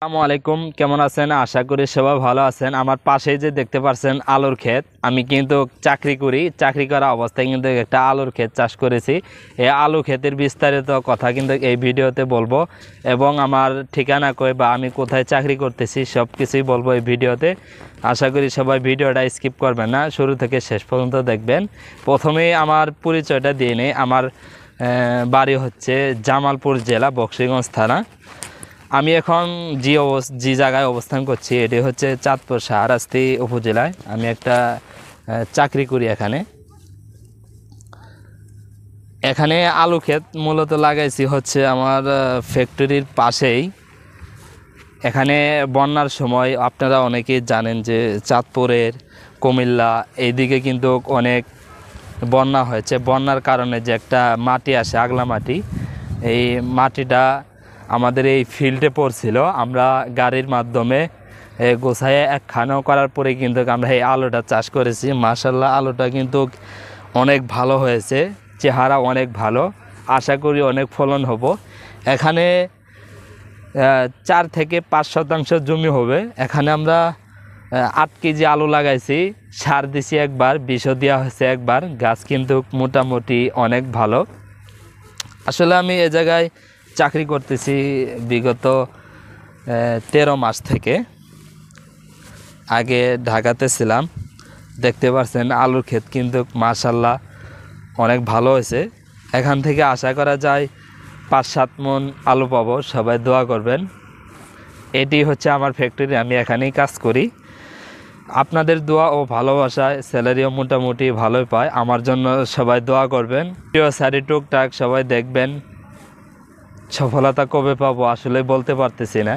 আসসালামু আলাইকুম, কেমন আছেন? আশা করি সবাই ভালো আছেন। আমার পাশেই যে দেখতে পাচ্ছেন আলুর ক্ষেত, আমি কিন্তু চাকরি করি। চাকরি করা অবস্থায় কিন্তু একটা আলুর ক্ষেত চাষ করেছি। এই আলু ক্ষেতের বিস্তারিত কথা কিন্তু এই ভিডিওতে বলবো, এবং আমার ঠিকানা কই বা আমি কোথায় চাকরি করতেছি সব কিছুই বলবো এই ভিডিওতে। আশা করি সবাই ভিডিওটা স্কিপ করবেন না, শুরু থেকে শেষ পর্যন্ত দেখবেন। প্রথমেই আমার পরিচয়টা দিয়ে নেই। আমার বাড়ি হচ্ছে জামালপুর জেলা, বকশীগঞ্জ থানা। আমি এখন যে জায়গায় অবস্থান করছি এটি হচ্ছে চাঁদপুর শাহরাস্তি উপজেলায়। আমি একটা চাকরি করি এখানে। আলু ক্ষেত মূলত লাগাইছি হচ্ছে আমার ফ্যাক্টরির পাশেই। এখানে বন্যার সময় আপনারা অনেকেই জানেন যে চাঁদপুরের, কুমিল্লা এইদিকে কিন্তু অনেক বন্যা হয়েছে। বন্যার কারণে যে একটা মাটি আসে, আগলা মাটি, এই মাটিটা আমাদের এই ফিল্ডে পড়ছিল। আমরা গাড়ির মাধ্যমে গোছায় একখানাও করার পরে কিন্তু আমরা এই আলুটা চাষ করেছি। মাশাআল্লাহ, আলুটা কিন্তু অনেক ভালো হয়েছে, চেহারা অনেক ভালো। আশা করি অনেক ফলন হব। এখানে 4 থেকে 5 শতাংশ জমি হবে। এখানে আমরা 8 কেজি আলু লাগাইছি, সার দিছি একবার, বিষও দেওয়া হয়েছে একবার। গাছ কিন্তু মোটামুটি অনেক ভালো। আসলে আমি এ জায়গায় চাকরি করতেছি বিগত 13 মাস থেকে। আগে ঢাকাতে ছিলাম। দেখতে পাচ্ছেন আলুর ক্ষেত কিন্তু মাশাআল্লাহ অনেক ভালো হয়েছে। এখান থেকে আশা করা যায় 5-7 মণ আলু পাবো। সবাই দোয়া করবেন। এটি হচ্ছে আমার ফ্যাক্টরি, আমি এখানেই কাজ করি। আপনাদের দোয়া ও ভালোবাসায় স্যালারিও মোটামুটি ভালোই পায়। আমার জন্য সবাই দোয়া করবেন। প্রিয় সারি টুকটাক সবাই দেখবেন। সফলতা কবে পাবো আসলে বলতে পারতেছি না।